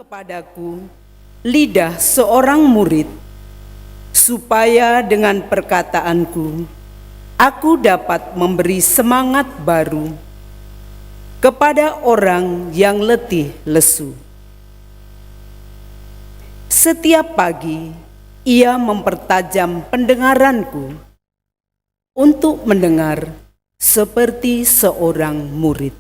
Kepadaku lidah seorang murid, supaya dengan perkataanku aku dapat memberi semangat baru kepada orang yang letih lesu. Setiap pagi ia mempertajam pendengaranku untuk mendengar seperti seorang murid.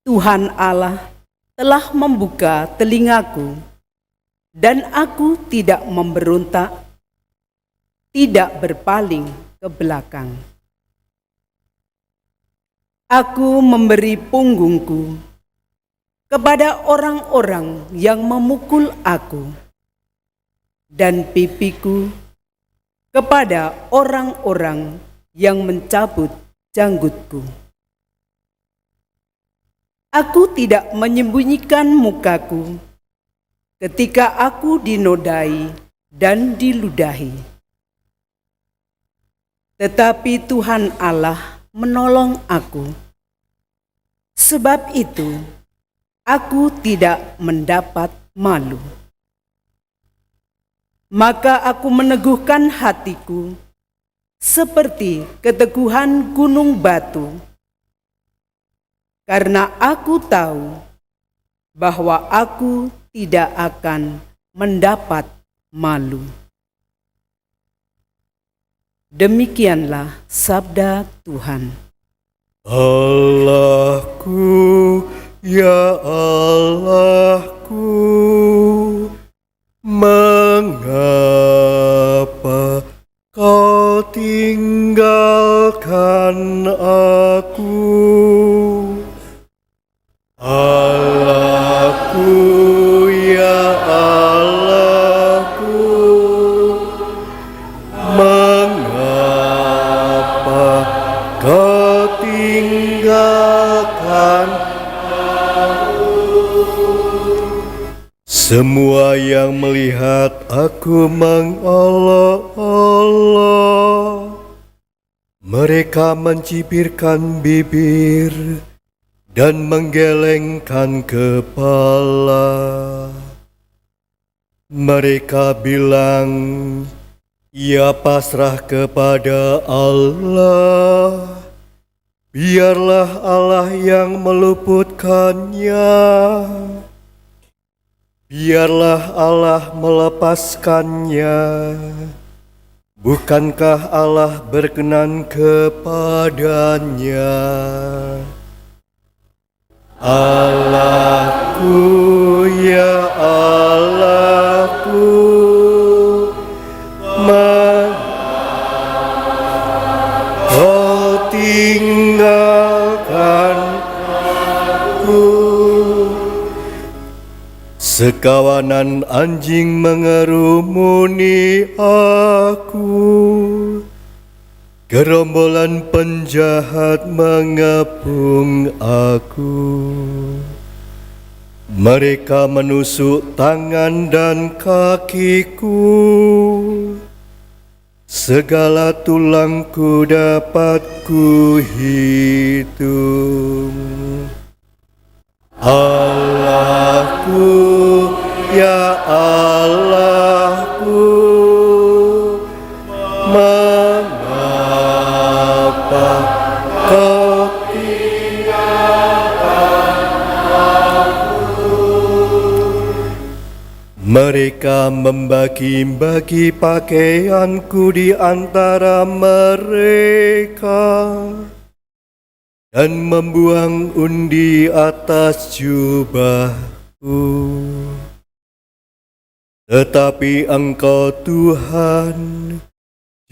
Tuhan Allah telah membuka telingaku, dan aku tidak memberontak, tidak berpaling ke belakang. Aku memberi punggungku kepada orang-orang yang memukul aku, dan pipiku kepada orang-orang yang mencabut janggutku. Aku tidak menyembunyikan mukaku ketika aku dinodai dan diludahi. Tetapi Tuhan Allah menolong aku. Sebab itu, aku tidak mendapat malu. Maka aku meneguhkan hatiku seperti keteguhan gunung batu, karena aku tahu bahwa aku tidak akan mendapat malu. Demikianlah sabda Tuhan. Allahku, ya Allahku, mengapa kau tinggalkan aku? Allahku, ya Allahku, mengapa kau tinggalkan aku? Semua yang melihat aku mengolok-olok, mereka mencibirkan bibir dan menggelengkan kepala. Mereka bilang, ia pasrah kepada Allah. Biarlah Allah yang meluputkannya. Biarlah Allah melepaskannya. Bukankah Allah berkenan kepadanya? Allahku, ya Allahku, mengapa Sekawanan anjing mengerumuni aku, gerombolan penjahat mengepung aku. Mereka menusuk tangan dan kakiku, segala tulangku dapat kuhitung. Allahku, ya Allahku, mengapa kau tinggalkan aku? Mereka membagi-bagi pakaianku di antara mereka dan membuang undi atas jubahku. Tetapi Engkau Tuhan,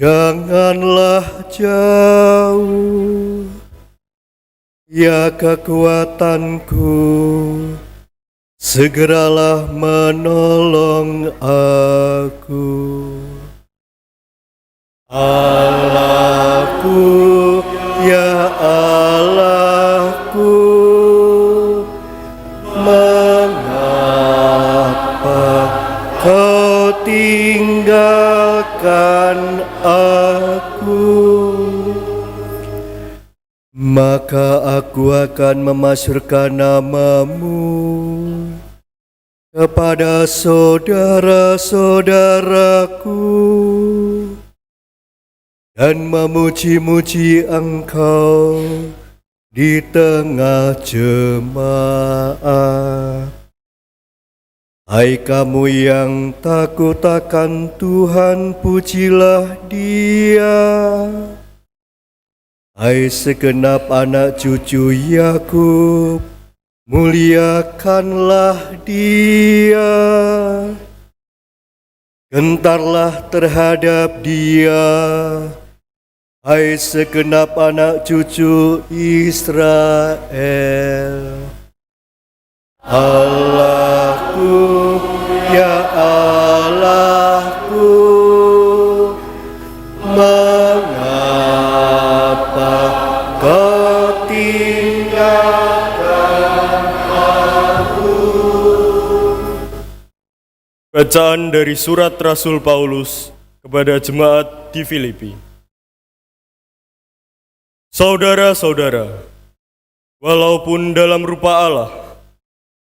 janganlah jauh. Ya kekuatanku, segeralah menolong aku. Allahku, ya Allahku, mengapa kau tinggalkan aku? Maka aku akan memasyurkan namamu kepada saudara-saudaraku dan memuji-muji Engkau di tengah jemaat. Hai kamu yang takut akan Tuhan, pujilah Dia. Hai segenap anak cucu Yakub, muliakanlah Dia. Gentarlah terhadap Dia, hai segenap anak cucu Israel. Allahku, ya Allahku, mengapa kau tinggalkan aku? Bacaan dari surat Rasul Paulus kepada jemaat di Filipi. Saudara-saudara, walaupun dalam rupa Allah,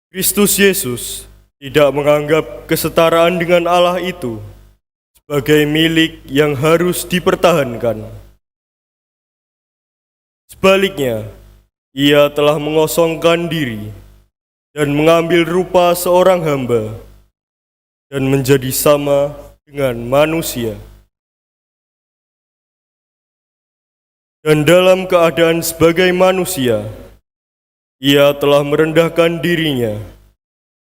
Kristus Yesus tidak menganggap kesetaraan dengan Allah itu sebagai milik yang harus dipertahankan. Sebaliknya, Ia telah mengosongkan diri dan mengambil rupa seorang hamba dan menjadi sama dengan manusia. Dan dalam keadaan sebagai manusia, Ia telah merendahkan dirinya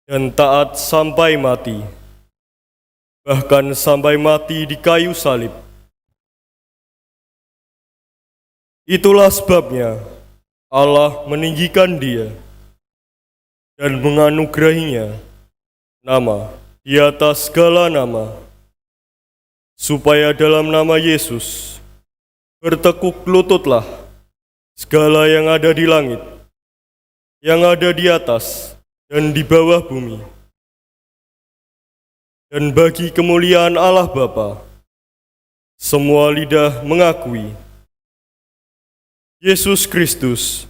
dan taat sampai mati, bahkan sampai mati di kayu salib. Itulah sebabnya Allah meninggikan Dia dan menganugerahinya nama di atas segala nama, supaya dalam nama Yesus bertekuk lututlah segala yang ada di langit, yang ada di atas dan di bawah bumi. Dan bagi kemuliaan Allah Bapa, semua lidah mengakui Yesus Kristus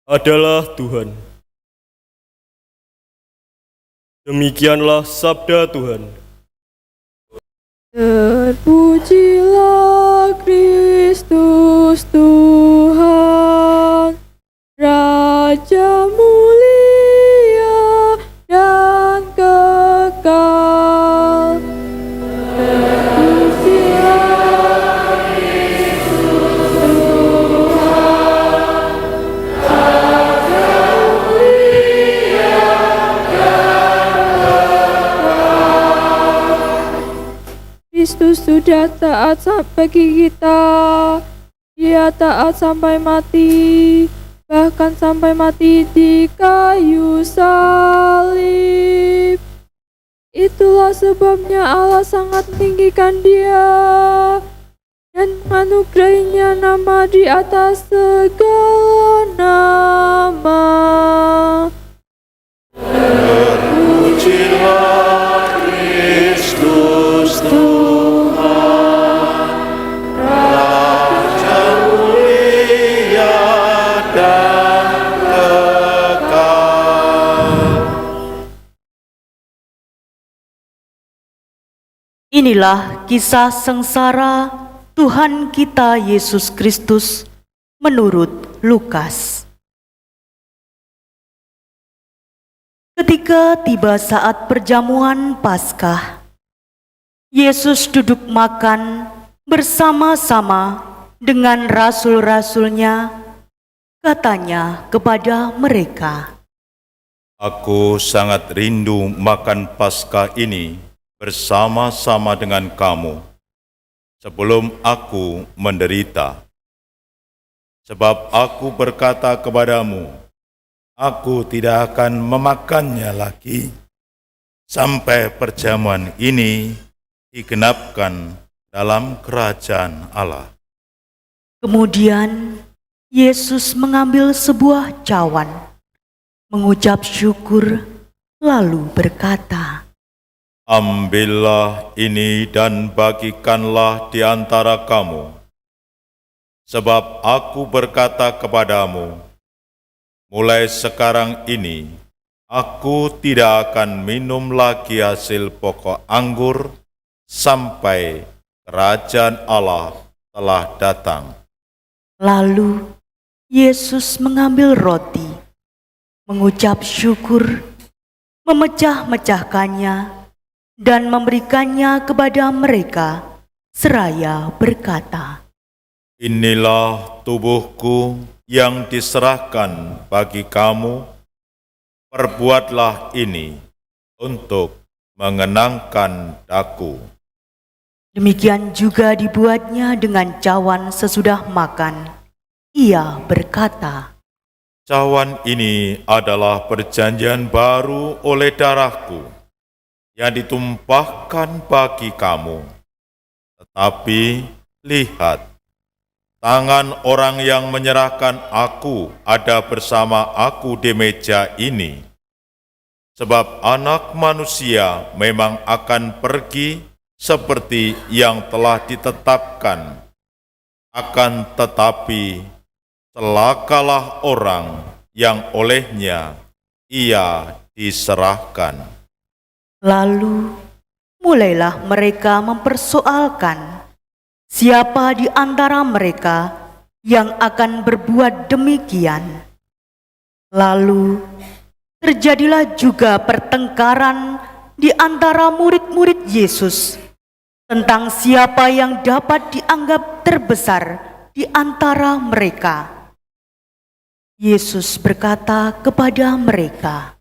adalah Tuhan. Demikianlah sabda Tuhan. Terpujilah Kristus Tuhan, Raja mulia dan kekal. Terpujilah Kristus Tuhan, Raja mulia dan kekal. Kristus sudah taat bagi kita, Dia taat sampai mati, bahkan sampai mati di kayu salib. Itulah sebabnya Allah sangat meninggikan dia dan menganugerahinya nama di atas segala nama. Terpujilah Kristus Tuhan, Raja mulia dan kekal. Inilah kisah sengsara Tuhan kita Yesus Kristus menurut Lukas. Ketika tiba saat perjamuan Paskah, Yesus duduk makan bersama-sama dengan rasul-rasulnya. Katanya kepada mereka, Aku sangat rindu makan Paskah ini bersama-sama dengan kamu sebelum aku menderita. Sebab aku berkata kepadamu, aku tidak akan memakannya lagi sampai perjamuan ini digenapkan dalam kerajaan Allah. kemudian Yesus mengambil sebuah cawan, mengucap syukur, lalu berkata, Ambillah ini dan bagikanlah di antara kamu. Sebab aku berkata kepadamu, mulai sekarang ini, aku tidak akan minum lagi hasil pokok anggur sampai kerajaan Allah telah datang. Lalu Yesus mengambil roti, mengucap syukur, memecah-mecahkannya, dan memberikannya kepada mereka, seraya berkata, Inilah tubuhku yang diserahkan bagi kamu. Perbuatlah ini untuk mengenangkan daku. Demikian juga dibuatnya dengan cawan sesudah makan. Ia berkata, Cawan ini adalah perjanjian baru oleh darahku yang ditumpahkan bagi kamu. Tetapi lihat, tangan orang yang menyerahkan aku ada bersama aku di meja ini. Sebab Anak Manusia memang akan pergi seperti yang telah ditetapkan. Akan tetapi, celakalah orang yang olehnya ia diserahkan. lalu mulailah mereka mempersoalkan siapa di antara mereka yang akan berbuat demikian. Lalu terjadilah juga pertengkaran di antara murid-murid Yesus tentang siapa yang dapat dianggap terbesar di antara mereka. Yesus berkata kepada mereka,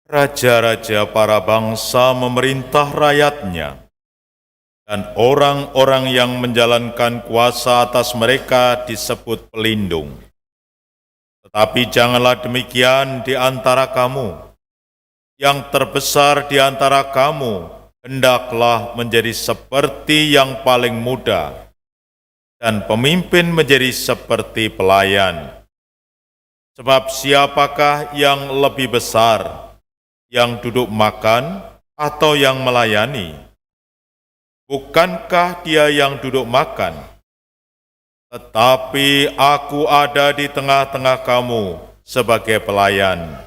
Raja-raja para bangsa memerintah rakyatnya, dan orang-orang yang menjalankan kuasa atas mereka disebut pelindung. Tetapi janganlah demikian di antara kamu. Yang terbesar di antara kamu hendaklah menjadi seperti yang paling muda, dan pemimpin menjadi seperti pelayan. Sebab siapakah yang lebih besar, yang duduk makan atau yang melayani? Bukankah dia yang duduk makan? Tetapi aku ada di tengah-tengah kamu sebagai pelayan.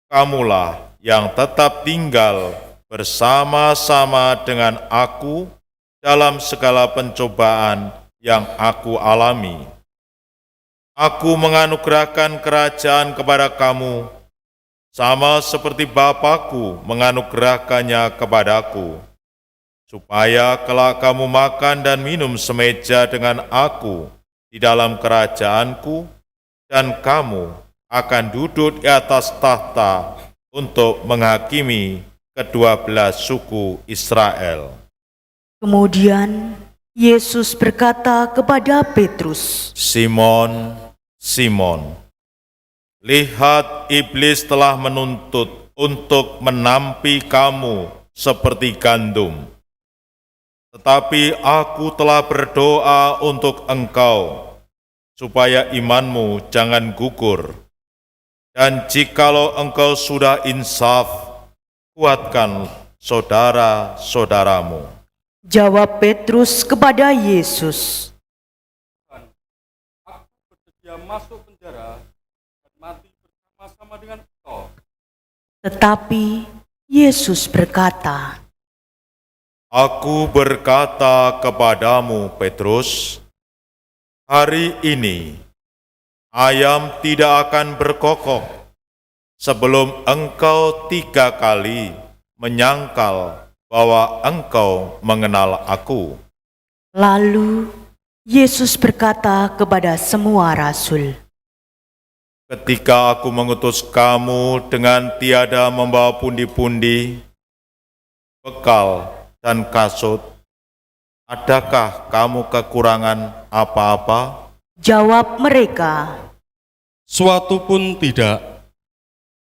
Kamulah yang tetap tinggal bersama-sama dengan aku dalam segala pencobaan yang aku alami. Aku menganugerahkan kerajaan kepada kamu, sama seperti Bapakku menganugerahkannya kepadaku, supaya kelak kamu makan dan minum semeja dengan aku di dalam kerajaanku, dan kamu akan duduk di atas tahta untuk menghakimi ke-12 suku Israel. Kemudian Yesus berkata kepada Petrus, Simon, Simon, lihat iblis telah menuntut untuk menampi kamu seperti gandum. Tetapi aku telah berdoa untuk engkau, supaya imanmu jangan gugur. Dan jikalau engkau sudah insaf, kuatkan saudara-saudaramu. Jawab Petrus kepada Yesus, Aku bersedia masuk penjara dan mati bersama-sama dengan engkau. tetapi Yesus berkata, Aku berkata kepadamu, Petrus, hari ini ayam tidak akan berkokok sebelum engkau 3 kali menyangkal bahwa engkau mengenal aku. Lalu Yesus berkata kepada semua rasul, Ketika aku mengutus kamu dengan tiada membawa pundi-pundi, bekal dan kasut, adakah kamu kekurangan apa-apa? jawab mereka. Suatu pun tidak.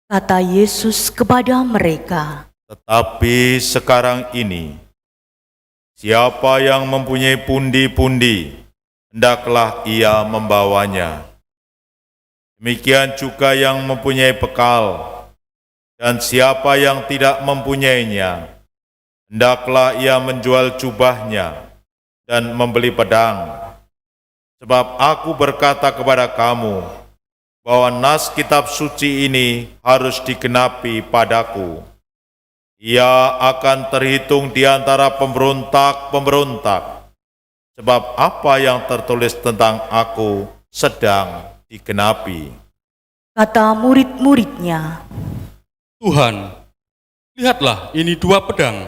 Kata Yesus kepada mereka, Tetapi sekarang ini, siapa yang mempunyai pundi-pundi, hendaklah ia membawanya. Demikian juga yang mempunyai bekal, dan siapa yang tidak mempunyainya, hendaklah ia menjual jubahnya dan membeli pedang. Sebab aku berkata kepada kamu, bahwa nas kitab suci ini harus digenapi padaku. Ia akan terhitung di antara pemberontak-pemberontak, sebab apa yang tertulis tentang aku sedang digenapi. kata murid-muridnya. Tuhan, lihatlah ini 2 pedang.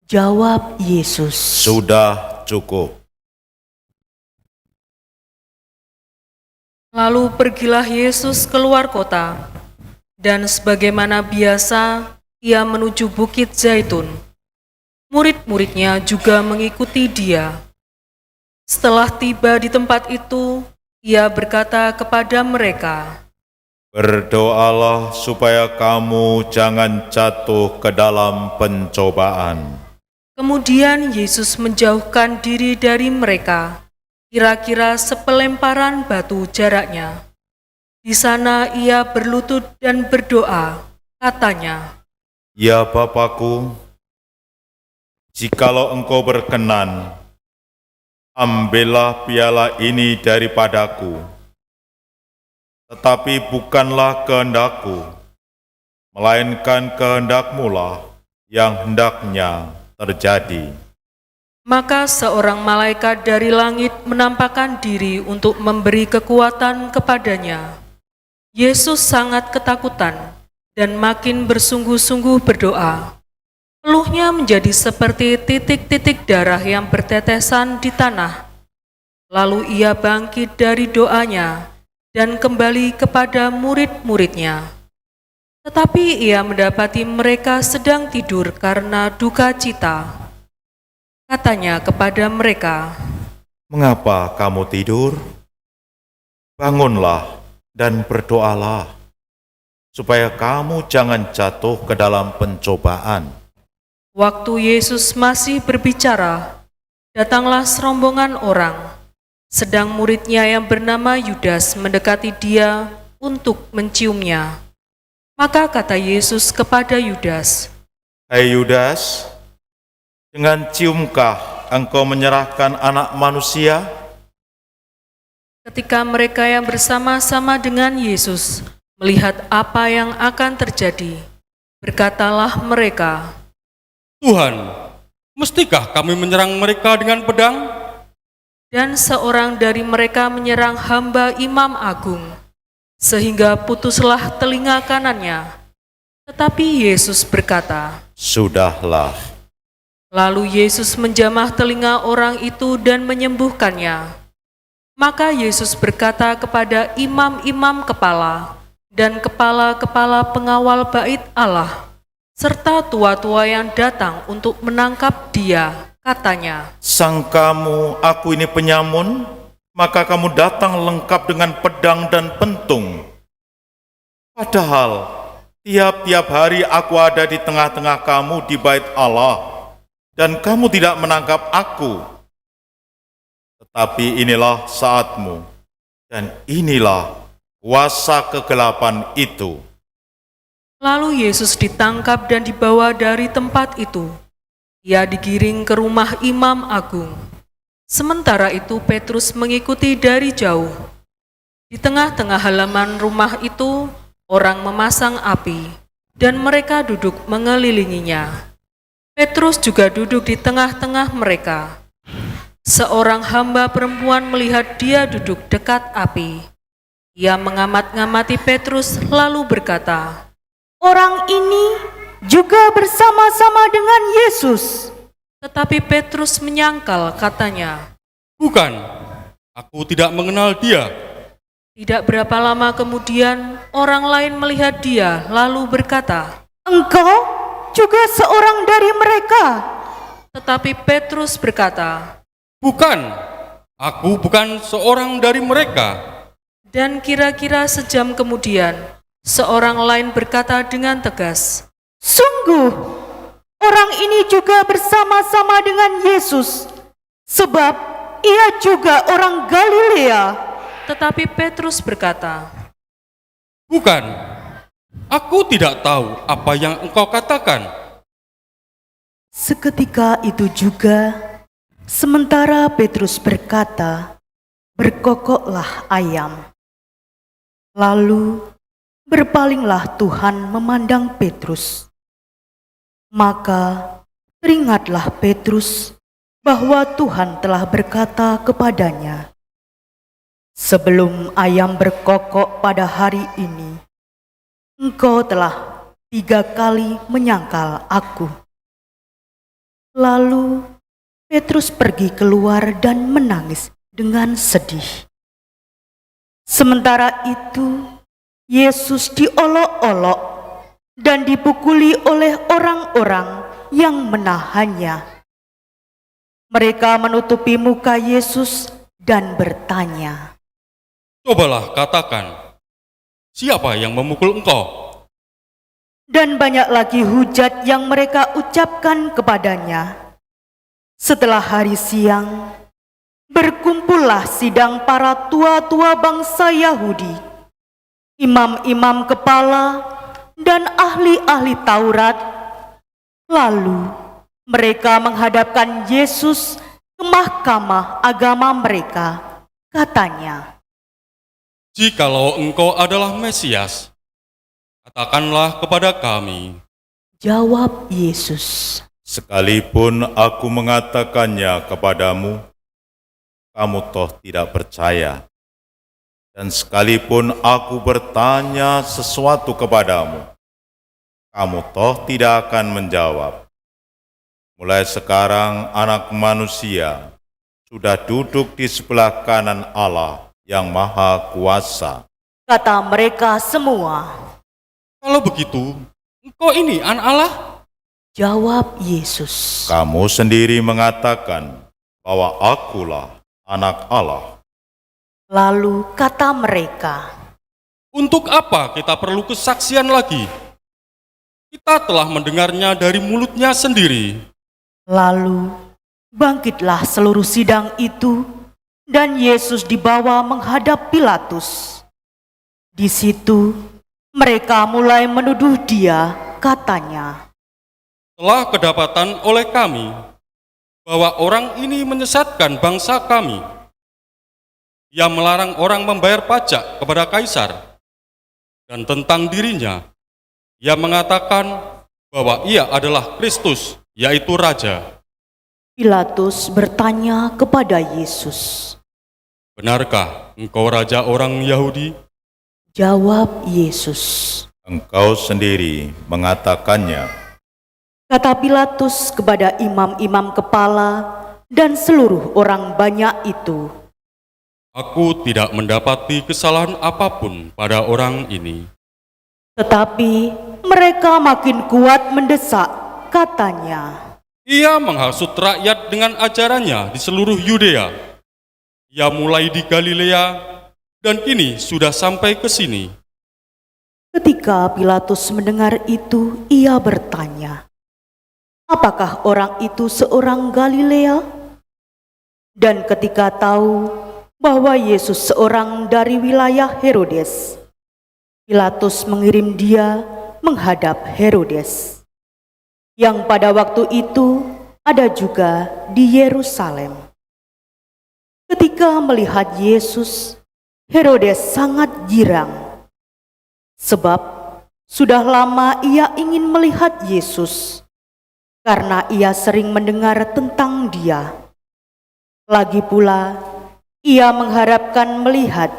Jawab Yesus, Sudah cukup. Lalu pergilah Yesus keluar kota, dan sebagaimana biasa, ia menuju Bukit Zaitun. Murid-muridnya juga mengikuti dia. Setelah tiba di tempat itu, ia berkata kepada mereka, Berdoalah supaya kamu jangan jatuh ke dalam pencobaan. Kemudian Yesus menjauhkan diri dari mereka, kira-kira sepelemparan batu jaraknya. Di sana ia berlutut dan berdoa, katanya, Ya Bapakku, jikalau engkau berkenan, ambillah piala ini daripadaku. Tetapi bukanlah kehendakku, melainkan kehendak-Mu-lah yang hendaknya terjadi. Maka seorang malaikat dari langit menampakkan diri untuk memberi kekuatan kepadanya. Yesus sangat ketakutan dan makin bersungguh-sungguh berdoa. Peluhnya menjadi seperti titik-titik darah yang bertetesan di tanah. Lalu ia bangkit dari doanya dan kembali kepada murid-muridnya. Tetapi ia mendapati mereka sedang tidur karena duka cita. Katanya kepada mereka, Mengapa kamu tidur? Bangunlah dan berdoalah, supaya kamu jangan jatuh ke dalam pencobaan. waktu Yesus masih berbicara, datanglah serombongan orang. Sedang muridnya yang bernama Yudas mendekati dia untuk menciumnya. Maka kata Yesus kepada Yudas, Hai Yudas, dengan ciumkah engkau menyerahkan anak manusia? ketika mereka yang bersama-sama dengan Yesus melihat apa yang akan terjadi, berkatalah mereka, Tuhan, mestikah kami menyerang mereka dengan pedang? dan seorang dari mereka menyerang hamba imam agung, sehingga putuslah telinga kanannya. Tetapi Yesus berkata, Sudahlah. lalu Yesus menjamah telinga orang itu dan menyembuhkannya. Maka Yesus berkata kepada imam-imam kepala dan kepala-kepala pengawal bait Allah, serta tua-tua yang datang untuk menangkap dia, katanya, Sangkamu aku ini penyamun, maka kamu datang lengkap dengan pedang dan pentung. Padahal Tiap-tiap hari aku ada di tengah-tengah kamu di bait Allah, dan kamu tidak menangkap aku. Tetapi inilah saatmu, dan inilah kuasa kegelapan itu. Lalu Yesus ditangkap dan dibawa dari tempat itu. Ia digiring ke rumah imam agung. Sementara itu Petrus mengikuti dari jauh. Di tengah-tengah halaman rumah itu, orang memasang api, dan mereka duduk mengelilinginya. Petrus juga duduk di tengah-tengah mereka. Seorang hamba perempuan melihat dia duduk dekat api. Ia mengamat-ngamati Petrus lalu berkata, Orang ini juga bersama-sama dengan Yesus. tetapi Petrus menyangkal katanya. Bukan, aku tidak mengenal dia. Tidak berapa lama kemudian, orang lain melihat dia lalu berkata, Engkau juga seorang dari mereka. tetapi Petrus berkata, Bukan, aku bukan seorang dari mereka. dan kira-kira sejam kemudian, seorang lain berkata dengan tegas, Sungguh, orang ini juga bersama-sama dengan Yesus, sebab ia juga orang Galilea. tetapi Petrus berkata, Bukan, aku tidak tahu apa yang engkau katakan. Seketika itu juga, sementara Petrus berkata, berkokoklah ayam. Lalu berpalinglah Tuhan memandang Petrus. Maka teringatlah Petrus bahwa Tuhan telah berkata kepadanya, Sebelum ayam berkokok pada hari ini, engkau telah 3 kali menyangkal aku. Lalu Petrus pergi keluar dan menangis dengan sedih. Sementara itu, Yesus diolok-olok dan dipukuli oleh orang-orang yang menahannya. Mereka menutupi muka Yesus dan bertanya, Cobalah katakan, siapa yang memukul engkau? dan banyak lagi hujat yang mereka ucapkan kepadanya. Setelah hari siang, berkumpullah sidang para tua-tua bangsa Yahudi, imam-imam kepala, dan ahli-ahli Taurat. Lalu mereka menghadapkan Yesus ke mahkamah agama mereka. Katanya, Jikalau engkau adalah Mesias, katakanlah kepada kami. jawab Yesus, Sekalipun aku mengatakannya kepadamu, kamu toh tidak percaya. Dan sekalipun aku bertanya sesuatu kepadamu, kamu toh tidak akan menjawab. Mulai sekarang anak manusia sudah duduk di sebelah kanan Allah yang Maha Kuasa. kata mereka semua. Kalau begitu, engkau ini anak Allah? Jawab Yesus, Kamu sendiri mengatakan bahwa akulah anak Allah. lalu kata mereka, Untuk apa kita perlu kesaksian lagi? Kita telah mendengarnya dari mulutnya sendiri. lalu bangkitlah seluruh sidang itu, dan Yesus dibawa menghadap Pilatus. Di situ mereka mulai menuduh dia, katanya, Telah kedapatan oleh kami bahwa orang ini menyesatkan bangsa kami. Ia melarang orang membayar pajak kepada kaisar, dan tentang dirinya, ia mengatakan bahwa ia adalah Kristus, yaitu Raja. Pilatus bertanya kepada Yesus. Benarkah engkau Raja orang Yahudi? Jawab Yesus. Engkau sendiri mengatakannya. Kata Pilatus kepada imam-imam kepala dan seluruh orang banyak itu, Aku tidak mendapati kesalahan apapun pada orang ini. tetapi mereka makin kuat mendesak, katanya, Ia menghasut rakyat dengan ajarannya di seluruh Yudea. Ia mulai di Galilea dan kini sudah sampai ke sini. Ketika Pilatus mendengar itu, ia bertanya, "Apakah orang itu seorang Galilea?" Dan ketika tahu bahwa Yesus seorang dari wilayah Herodes, Pilatus mengirim dia menghadap Herodes, yang pada waktu itu ada juga di Yerusalem. Ketika melihat Yesus, Herodes sangat girang, sebab sudah lama ia ingin melihat Yesus, karena ia sering mendengar tentang Dia. Lagi pula, ia mengharapkan melihat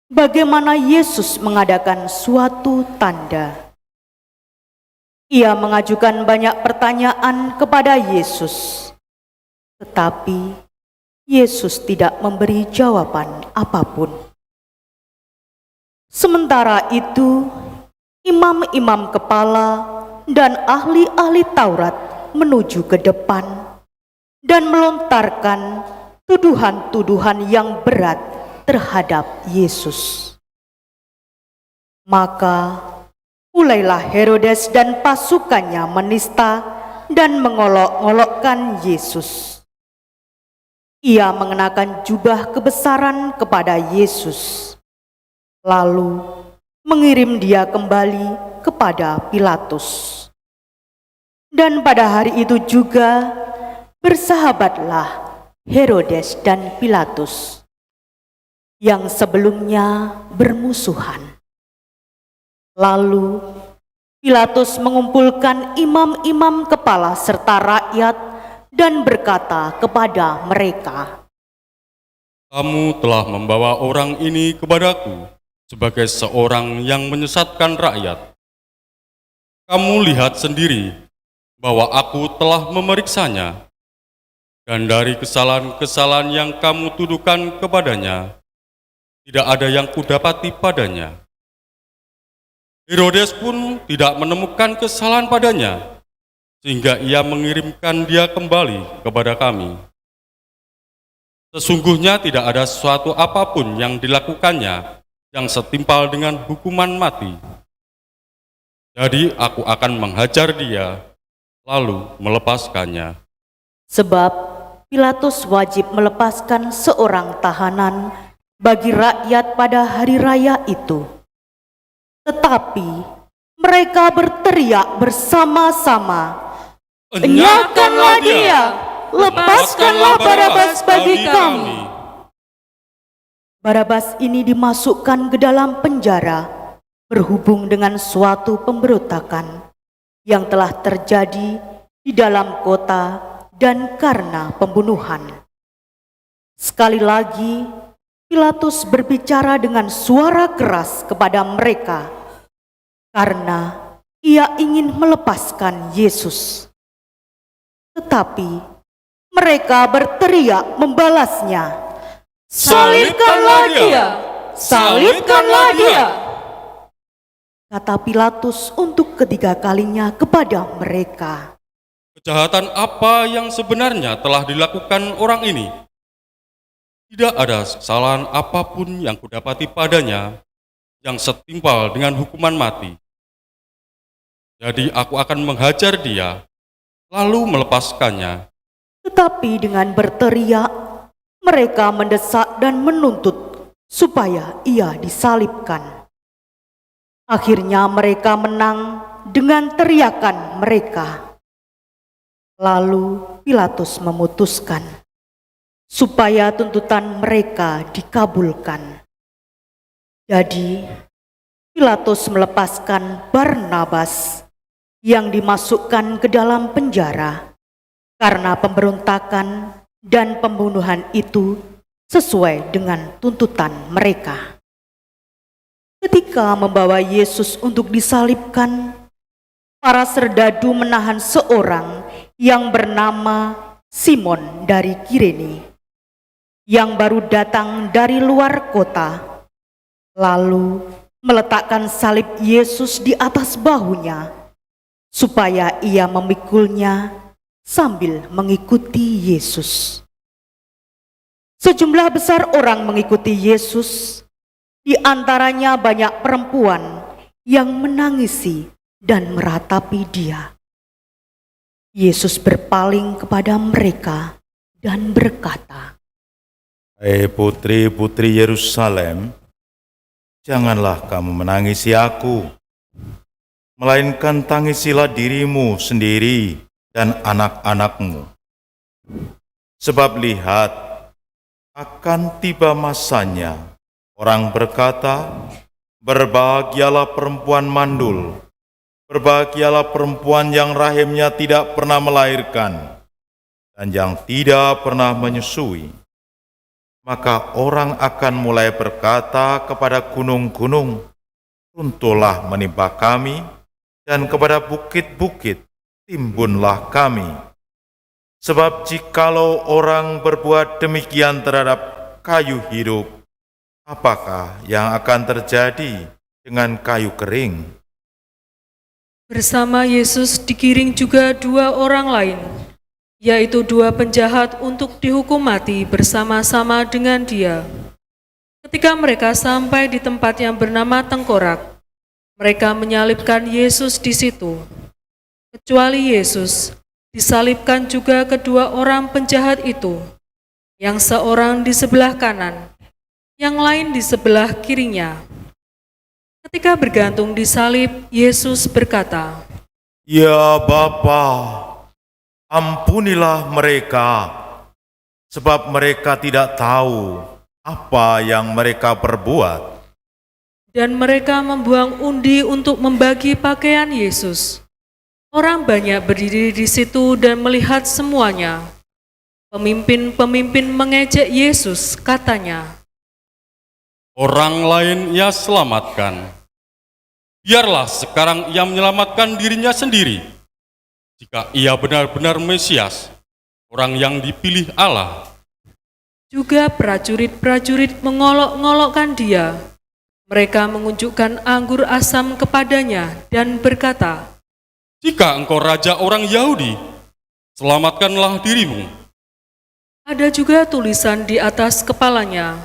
bagaimana Yesus mengadakan suatu tanda. Ia mengajukan banyak pertanyaan kepada Yesus, tetapi Yesus tidak memberi jawaban apapun. Sementara itu, imam-imam kepala dan ahli-ahli Taurat menuju ke depan dan melontarkan tuduhan-tuduhan yang berat terhadap Yesus. Maka mulailah Herodes dan pasukannya menista dan mengolok-olokkan Yesus. Ia mengenakan jubah kebesaran kepada Yesus, lalu mengirim dia kembali kepada Pilatus. Dan pada hari itu juga bersahabatlah Herodes dan Pilatus, yang sebelumnya bermusuhan. Lalu Pilatus mengumpulkan imam-imam kepala serta rakyat dan berkata kepada mereka, Kamu telah membawa orang ini kepadaku sebagai seorang yang menyesatkan rakyat. Kamu lihat sendiri bahwa aku telah memeriksanya, dan dari kesalahan-kesalahan yang kamu tuduhkan kepadanya, tidak ada yang kudapati padanya. Herodes pun tidak menemukan kesalahan padanya, sehingga ia mengirimkan dia kembali kepada kami. Sesungguhnya tidak ada sesuatu apapun yang dilakukannya yang setimpal dengan hukuman mati. Jadi aku akan menghajar dia, lalu melepaskannya. sebab Pilatus wajib melepaskan seorang tahanan bagi rakyat pada hari raya itu. Tetapi mereka berteriak bersama-sama, "Enyahkanlah dia! Lepaskanlah Barabas bagi kami!" Barabas ini dimasukkan ke dalam penjara berhubung dengan suatu pemberontakan yang telah terjadi di dalam kota dan karena pembunuhan. Sekali lagi, Pilatus berbicara dengan suara keras kepada mereka karena ia ingin melepaskan Yesus. Tetapi mereka berteriak membalasnya, "Salibkanlah dia! Salibkanlah dia!" Kata Pilatus untuk ketiga kalinya kepada mereka. Kejahatan apa yang sebenarnya telah dilakukan orang ini? Tidak ada kesalahan apapun yang kudapati padanya yang setimpal dengan hukuman mati. Jadi aku akan menghajar dia, lalu melepaskannya. Tetapi dengan berteriak, mereka mendesak dan menuntut supaya ia disalibkan. Akhirnya mereka menang dengan teriakan mereka. Lalu Pilatus memutuskan supaya tuntutan mereka dikabulkan. Jadi Pilatus melepaskan Barnabas yang dimasukkan ke dalam penjara karena pemberontakan dan pembunuhan itu sesuai dengan tuntutan mereka. Ketika membawa Yesus untuk disalibkan, para serdadu menahan seorang yang bernama Simon dari Kirene, yang baru datang dari luar kota, lalu meletakkan salib Yesus di atas bahunya, supaya ia memikulnya sambil mengikuti Yesus. Sejumlah besar orang mengikuti Yesus, di antaranya banyak perempuan yang menangisi dan meratapi dia. Yesus berpaling kepada mereka dan berkata, Hai putri-putri Yerusalem, janganlah kamu menangisi aku, melainkan tangisilah dirimu sendiri dan anak-anakmu. Sebab lihat, akan tiba masanya orang berkata, berbahagialah perempuan mandul, berbahagialah perempuan yang rahimnya tidak pernah melahirkan dan yang tidak pernah menyusui. Maka orang akan mulai berkata kepada gunung-gunung, runtuhlah menimpa kami, dan kepada bukit-bukit, timbunlah kami. Sebab jikalau orang berbuat demikian terhadap kayu hidup, apakah yang akan terjadi dengan kayu kering? Bersama Yesus digiring juga 2 orang lain, yaitu 2 penjahat untuk dihukum mati bersama-sama dengan dia. Ketika mereka sampai di tempat yang bernama Tengkorak, mereka menyalibkan Yesus di situ. Kecuali Yesus, disalibkan juga kedua orang penjahat itu, yang seorang di sebelah kanan, yang lain di sebelah kirinya. Ketika bergantung di salib, Yesus berkata, Ya Bapa, ampunilah mereka, sebab mereka tidak tahu apa yang mereka perbuat. dan mereka membuang undi untuk membagi pakaian Yesus. Orang banyak berdiri di situ dan melihat semuanya. Pemimpin-pemimpin mengejek Yesus, katanya, Orang lain ia selamatkan. Biarlah sekarang ia menyelamatkan dirinya sendiri. Jika ia benar-benar Mesias, orang yang dipilih Allah. Juga prajurit-prajurit mengolok-ngolokkan dia. Mereka mengunjukkan anggur asam kepadanya dan berkata, Jika engkau raja orang Yahudi, selamatkanlah dirimu. Ada juga tulisan di atas kepalanya,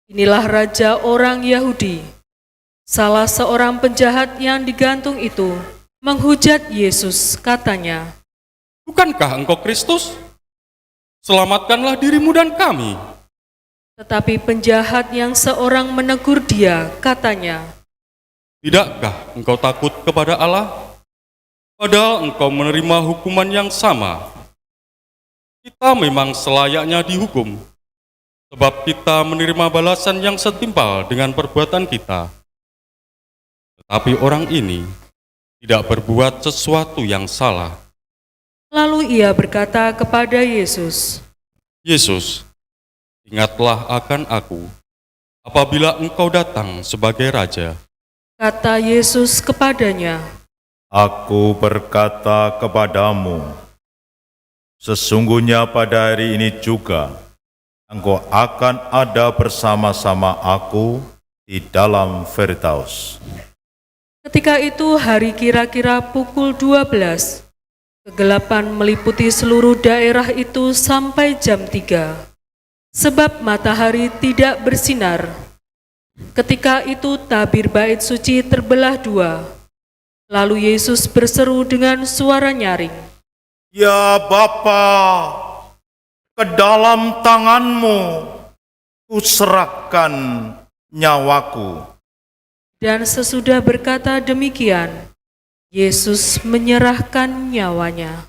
Inilah raja orang Yahudi. Salah seorang penjahat yang digantung itu menghujat Yesus, katanya, Bukankah engkau Kristus? Selamatkanlah dirimu dan kami. Tetapi penjahat yang seorang menegur dia, katanya, Tidakkah engkau takut kepada Allah? Padahal engkau menerima hukuman yang sama. Kita memang selayaknya dihukum, sebab kita menerima balasan yang setimpal dengan perbuatan kita. Tetapi orang ini tidak berbuat sesuatu yang salah. Lalu ia berkata kepada Yesus, Yesus, ingatlah akan aku apabila engkau datang sebagai Raja. kata Yesus kepadanya, Aku berkata kepadamu, sesungguhnya pada hari ini juga, engkau akan ada bersama-sama aku di dalam Firdaus. Ketika itu hari kira-kira pukul 12, kegelapan meliputi seluruh daerah itu sampai jam 3, sebab matahari tidak bersinar. Ketika itu tabir bait suci terbelah 2. Lalu Yesus berseru dengan suara nyaring, Ya Bapa, ke dalam tanganmu kuserahkan nyawaku. dan sesudah berkata demikian, Yesus menyerahkan nyawanya.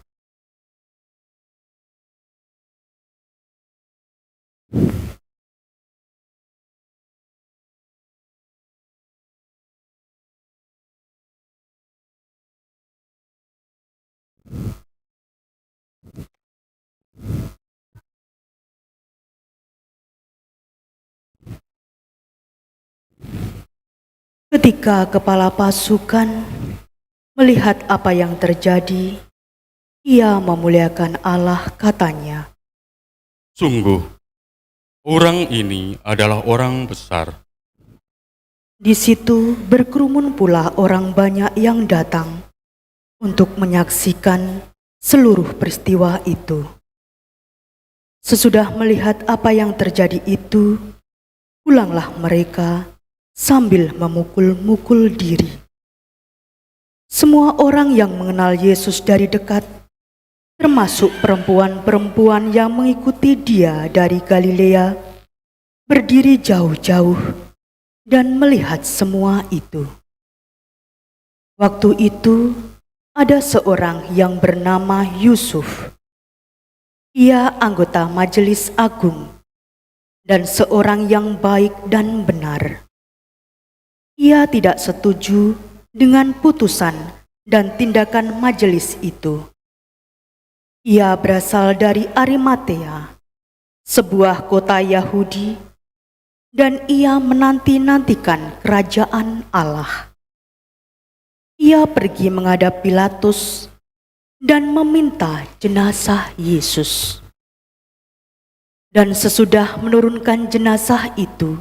Ketika kepala pasukan melihat apa yang terjadi, ia memuliakan Allah, katanya, Sungguh, orang ini adalah orang besar. Di situ berkerumun pula orang banyak yang datang untuk menyaksikan seluruh peristiwa itu. Sesudah melihat apa yang terjadi itu, pulanglah mereka sambil memukul-mukul diri. Semua orang yang mengenal Yesus dari dekat, termasuk perempuan-perempuan yang mengikuti Dia dari Galilea, berdiri jauh-jauh dan melihat semua itu. Waktu itu, ada seorang yang bernama Yusuf. Ia anggota Majelis Agung dan seorang yang baik dan benar. Ia tidak setuju dengan putusan dan tindakan majelis itu. Ia berasal dari Arimatea, sebuah kota Yahudi, dan ia menanti-nantikan kerajaan Allah. Ia pergi menghadap Pilatus dan meminta jenazah Yesus. Dan sesudah menurunkan jenazah itu,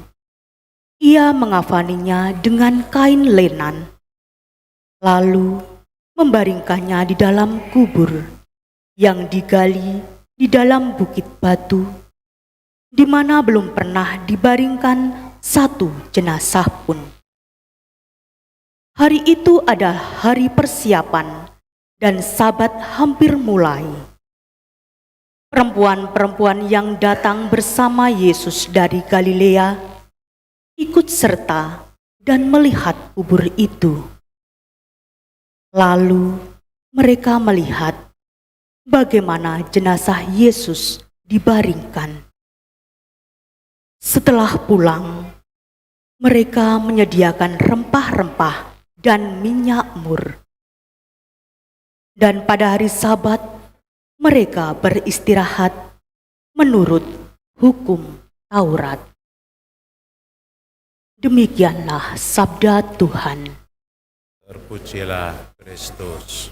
ia mengafaninya dengan kain lenan, lalu membaringkannya di dalam kubur yang digali di dalam bukit batu, di mana belum pernah dibaringkan satu jenazah pun. Hari itu adalah hari persiapan dan Sabat hampir mulai. Perempuan-perempuan yang datang bersama Yesus dari Galilea ikut serta dan melihat kubur itu. Lalu mereka melihat bagaimana jenazah Yesus dibaringkan. Setelah pulang, mereka menyediakan rempah-rempah dan minyak mur. Dan pada hari Sabat, mereka beristirahat menurut hukum Taurat. Demikianlah sabda Tuhan. Terpujilah Kristus.